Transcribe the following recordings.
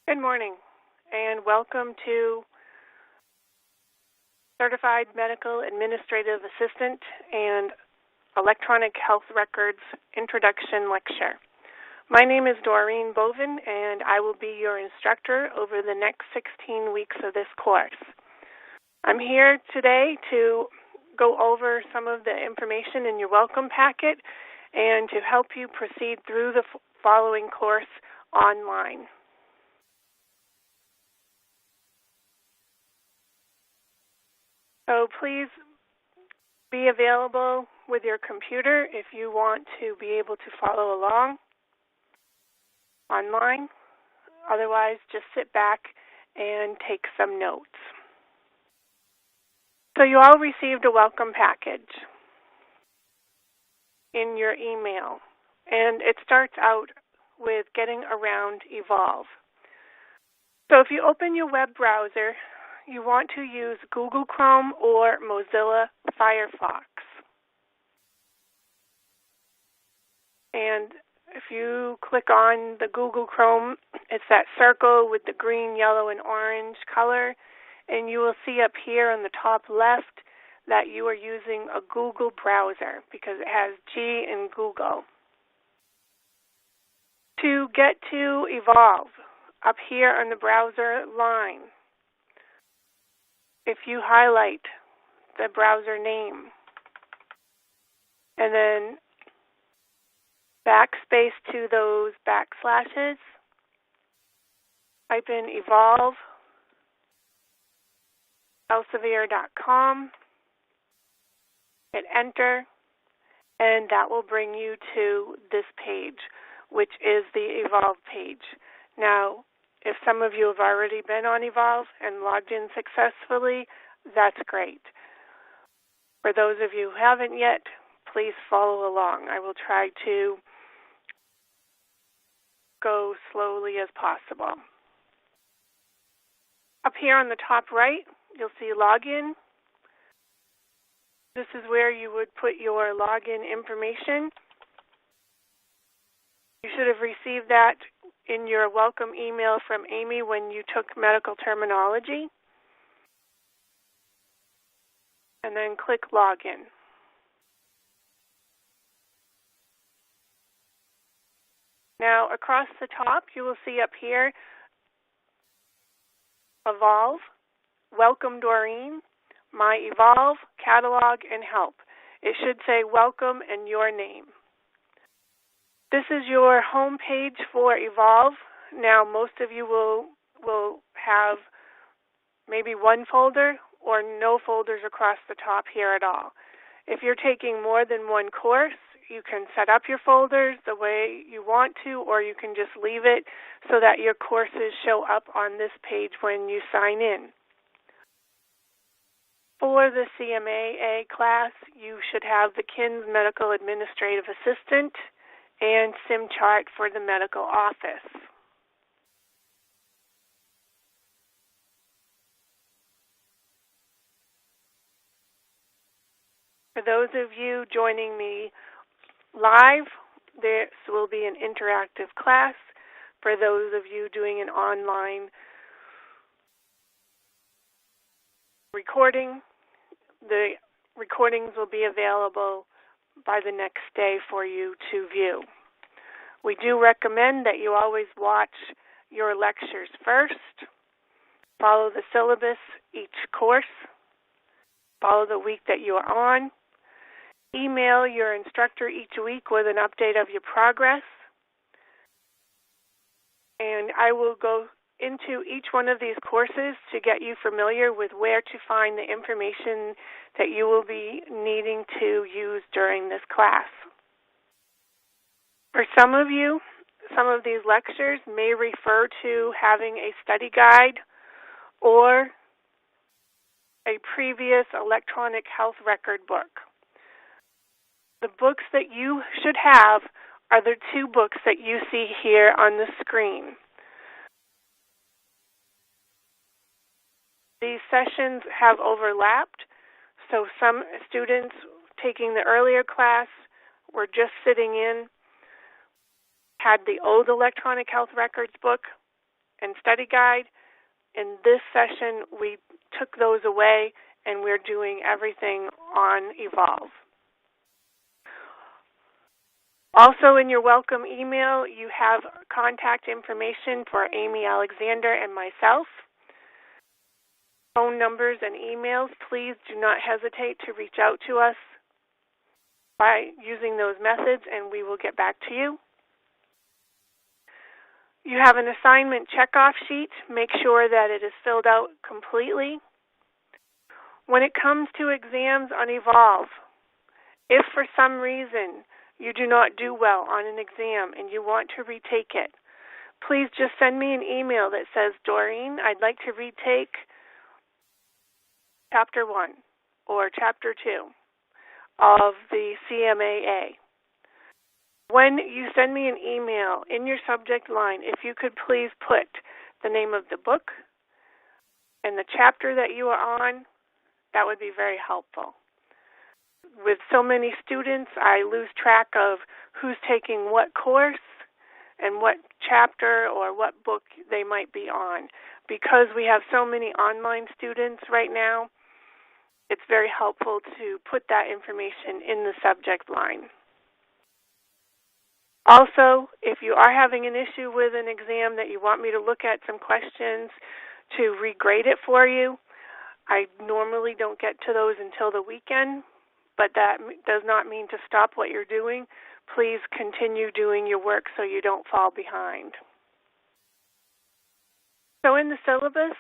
Good morning, and welcome to Certified Medical Administrative Assistant and Electronic Health Records Introduction Lecture. My name is Doreen Bovin, and I will be your instructor over the next 16 weeks of this course. I'm here today to go over some of the information in your welcome packet and to help you proceed through the following course online. So please be available with your computer if you want to be able to follow along online. Otherwise, just sit back and take some notes. So you all received a welcome package in your email, and it starts out with getting around Evolve. So if you open your web browser, you want to use Google Chrome or Mozilla Firefox. And if you click on the Google Chrome, it's that circle with the green, yellow, and orange color, and you will see up here on the top left that you are using a Google browser because it has G in Google. To get to Evolve, up here on the browser line, if you highlight the browser name and then backspace to those backslashes, type in Evolve, Elsevier.com, hit enter, and that will bring you to this page, which is the Evolve page. Now, if some of you have already been on Evolve and logged in successfully, that's great. For those of you who haven't yet, please follow along. I will try to go slowly as possible. Up here on the top right, you'll see Login. This is where you would put your login information. You should have received that in your welcome email from Amy when you took medical terminology. And then click Login. Now, across the top, you will see up here, Evolve, Welcome Doreen, My Evolve, Catalog, and Help. It should say Welcome and your name. This is your home page for Evolve. Now, most of you will have maybe one folder or no folders across the top here at all. If you're taking more than one course, you can set up your folders the way you want to, or you can just leave it so that your courses show up on this page when you sign in. For the CMAA class, you should have the KINS Medical Administrative Assistant and SimChart for the medical office. For those of you joining me live, this will be an interactive class. For those of you doing an online recording, the recordings will be available by the next day for you to view. We do recommend that you always watch your lectures first, follow the syllabus each course, follow the week that you are on, email your instructor each week with an update of your progress, and I will go into each one of these courses to get you familiar with where to find the information that you will be needing to use during this class. For some of you, some of these lectures may refer to having a study guide or a previous electronic health record book. The books that you should have are the two books that you see here on the screen. These sessions have overlapped, so some students taking the earlier class were just sitting in, had the old electronic health records book, and study guide. In this session, we took those away, and we're doing everything on Evolve. Also, in your welcome email, you have contact information for Amy Alexander and myself. Phone numbers and emails. Please do not hesitate to reach out to us by using those methods, and we will get back to you. You have an assignment checkoff sheet. Make sure that it is filled out completely. When it comes to exams on Evolve, if for some reason you do not do well on an exam and you want to retake it, please just send me an email that says, Doreen, I'd like to retake Chapter 1 or Chapter 2 of the CMAA. When you send me an email, in your subject line, if you could please put the name of the book and the chapter that you are on, that would be very helpful. With so many students, I lose track of who's taking what course and what chapter or what book they might be on. Because we have so many online students right now, it's very helpful to put that information in the subject line. Also, if you are having an issue with an exam that you want me to look at some questions to regrade it for you, I normally don't get to those until the weekend, but that does not mean to stop what you're doing. Please continue doing your work so you don't fall behind. So in the syllabus,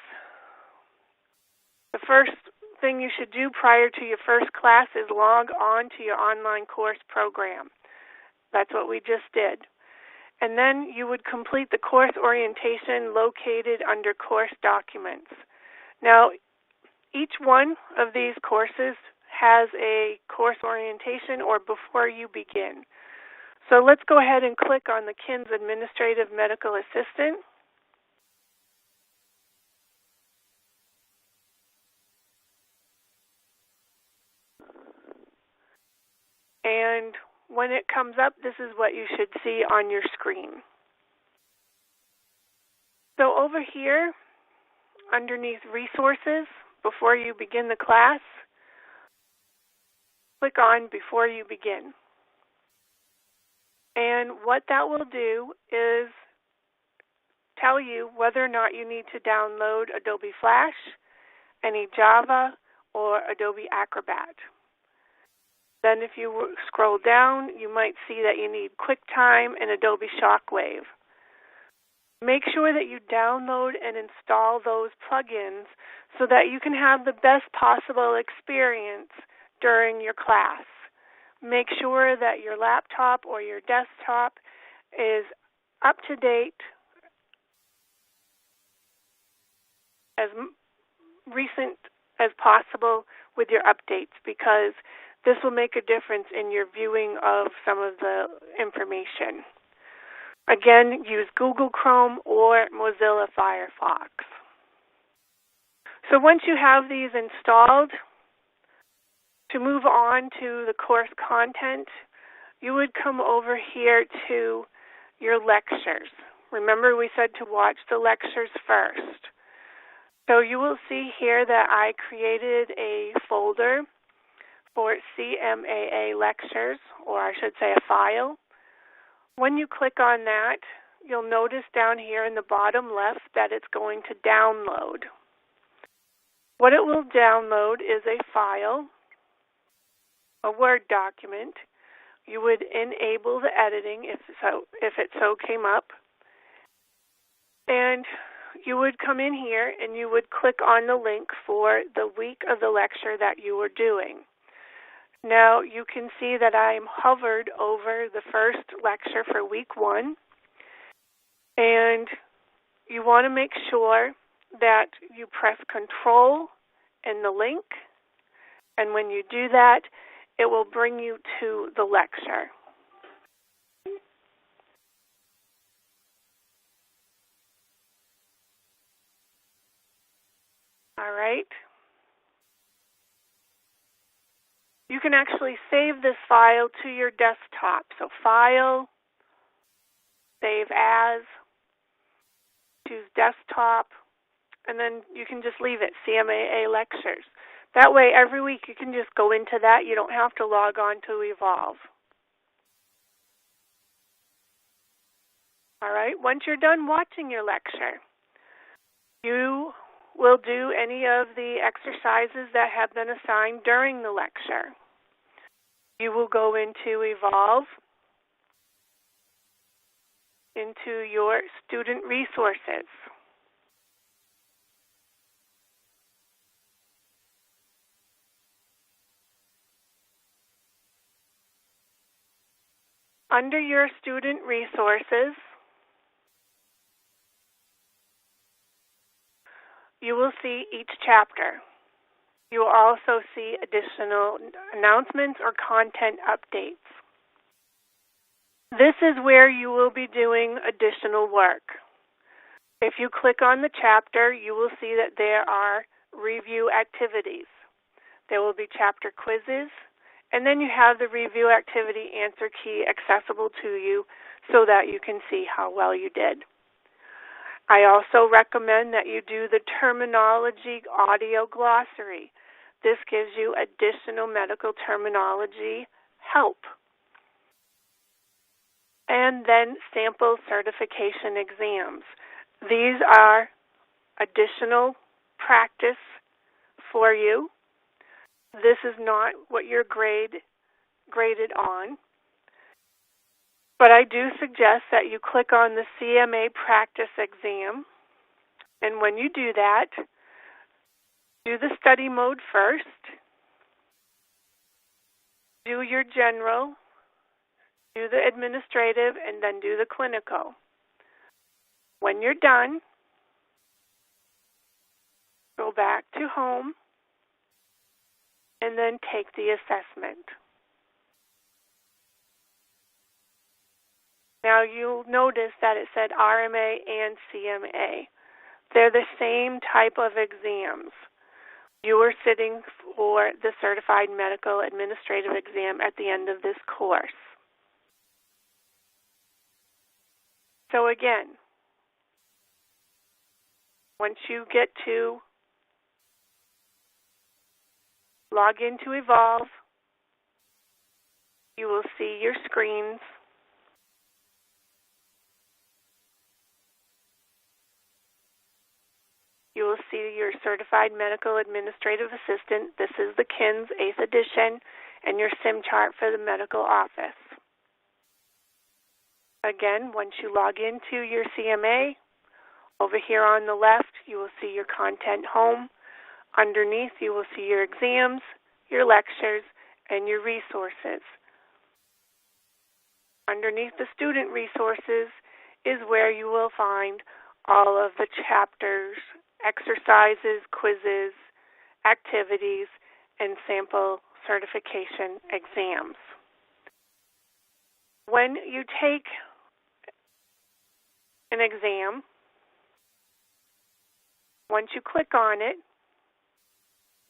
the first thing you should do prior to your first class is log on to your online course program. That's what we just did. And then you would complete the course orientation located under course documents. Now, each one of these courses has a course orientation or before you begin. So let's go ahead and click on the KINS Administrative Medical Assistant. And when it comes up, this is what you should see on your screen. So over here, underneath Resources, before you begin the class, click on Before You Begin. And what that will do is tell you whether or not you need to download Adobe Flash, any Java, or Adobe Acrobat. Then if you scroll down, you might see that you need QuickTime and Adobe Shockwave. Make sure that you download and install those plugins so that you can have the best possible experience during your class. Make sure that your laptop or your desktop is up to date, as recent as possible with your updates, because this will make a difference in your viewing of some of the information. Again, use Google Chrome or Mozilla Firefox. So once you have these installed, to move on to the course content, you would come over here to your lectures. Remember, we said to watch the lectures first. So you will see here that I created a folder for CMAA lectures, or I should say a file. When you click on that, you'll notice down here in the bottom left that it's going to download. What it will download is a file, a Word document. You would enable the editing if it so came up. And you would come in here and you would click on the link for the week of the lecture that you were doing. Now you can see that I'm hovered over the first lecture for week 1, and you want to make sure that you press Control and the link, and when you do that, it will bring you to the lecture. All right. You can actually save this file to your desktop. So File, Save As. choose desktop, and then you can just leave it, CMAA lectures. That way, every week you can just go into that. You don't have to log on to Evolve. All right, once you're done watching your lecture, you will do any of the exercises that have been assigned during the lecture. You will go into Evolve, into your student resources. Under your student resources, you will see each chapter. You will also see additional announcements or content updates. This is where you will be doing additional work. If you click on the chapter, you will see that there are review activities. There will be chapter quizzes, and then you have the review activity answer key accessible to you so that you can see how well you did. I also recommend that you do the terminology audio glossary. This gives you additional medical terminology help. And then sample certification exams. These are additional practice for you. This is not what you're graded on. But I do suggest that you click on the CMA practice exam. And when you do that, do the study mode first. Do your general. Do the administrative, and then do the clinical. When you're done, go back to home and then take the assessment. Now you'll notice that it said RMA and CMA. They're the same type of exams. You are sitting for the Certified Medical Administrative Exam at the end of this course. So again, once you get to log into Evolve, you will see your screens. You will see your Certified Medical Administrative Assistant. This is the KINS 8th edition, and your SIM chart for the medical office. Again, once you log into your CMA, over here on the left, you will see your content home. Underneath, you will see your exams, your lectures, and your resources. Underneath the student resources is where you will find all of the chapters, exercises, quizzes, activities, and sample certification exams. When you take an exam, once you click on it,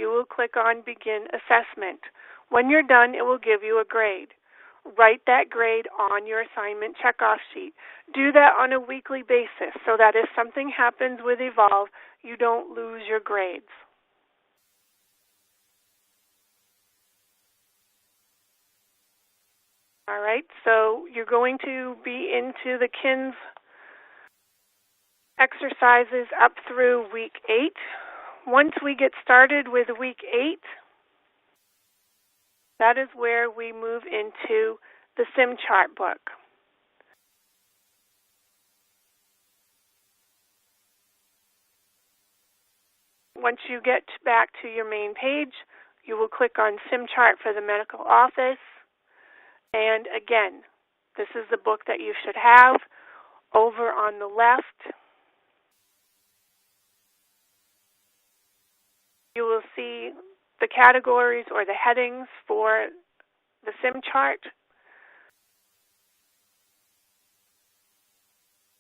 you will click on Begin Assessment. When you're done, it will give you a grade. Write that grade on your assignment checkoff sheet. Do that on a weekly basis so that if something happens with Evolve, you don't lose your grades. All right, so you're going to be into the KINS exercises up through week 8. Once we get started with week 8, that is where we move into the SIM chart book. Once you get back to your main page, you will click on SIM chart for the medical office. And again, this is the book that you should have. Over on the left, you will see the categories or the headings for the SIM chart.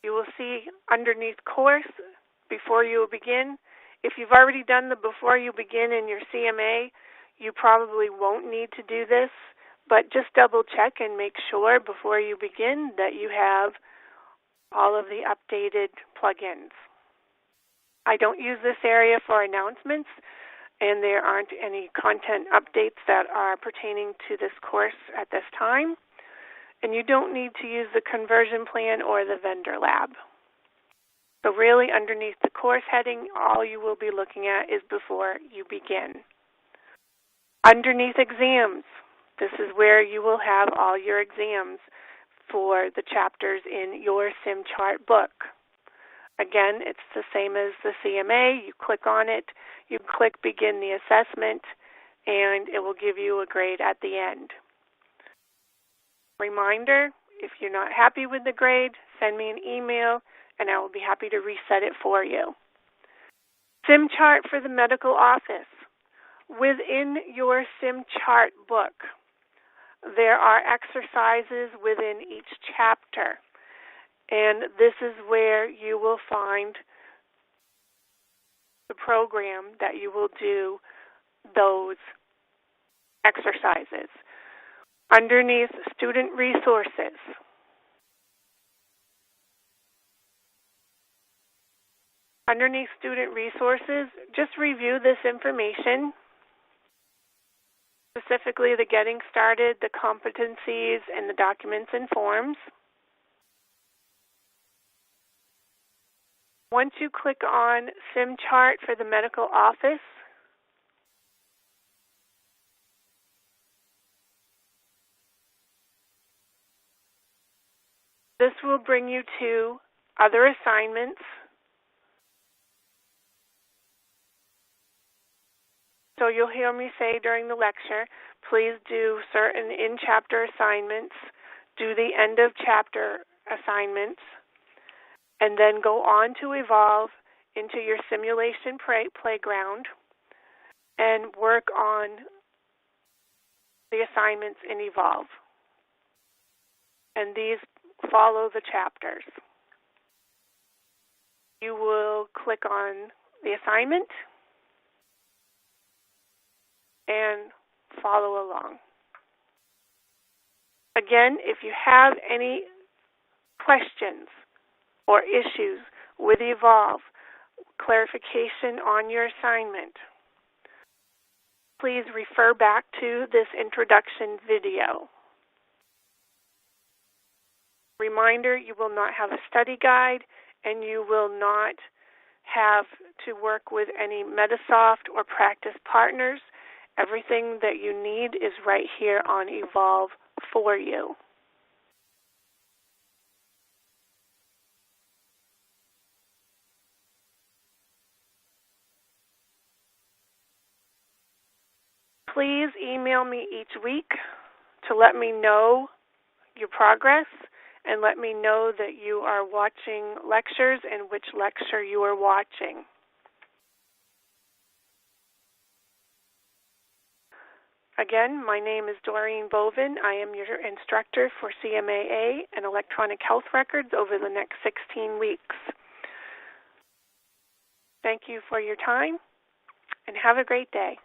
You will see underneath course, before you begin. If you've already done the before you begin in your CMA, you probably won't need to do this, but just double check and make sure before you begin that you have all of the updated plugins. I don't use this area for announcements, and there aren't any content updates that are pertaining to this course at this time. And you don't need to use the conversion plan or the vendor lab. So really, underneath the course heading, all you will be looking at is before you begin. Underneath exams, this is where you will have all your exams for the chapters in your SimChart book. Again, it's the same as the CMA. You click on it, you click Begin the Assessment, and it will give you a grade at the end. Reminder, if you're not happy with the grade, send me an email, and I will be happy to reset it for you. SimChart for the medical office. Within your SimChart book, there are exercises within each chapter, and this is where you will find the program that you will do those exercises. Underneath Student Resources, just review this information, specifically the getting started, the competencies, and the documents and forms. Once you click on SimChart for the medical office, this will bring you to other assignments. So you'll hear me say during the lecture, please do certain in-chapter assignments, do the end-of-chapter assignments, and then go on to evolve into your simulation playground and work on the assignments in Evolve. And these follow the chapters. You will click on the assignment and follow along. Again, if you have any questions or issues with Evolve, clarification on your assignment, please refer back to this introduction video. Reminder, you will not have a study guide, and you will not have to work with any Metasoft or practice partners. Everything that you need is right here on Evolve for you. Please email me each week to let me know your progress and let me know that you are watching lectures and which lecture you are watching. Again, my name is Doreen Bovin. I am your instructor for CMAA and electronic health records over the next 16 weeks. Thank you for your time, and have a great day.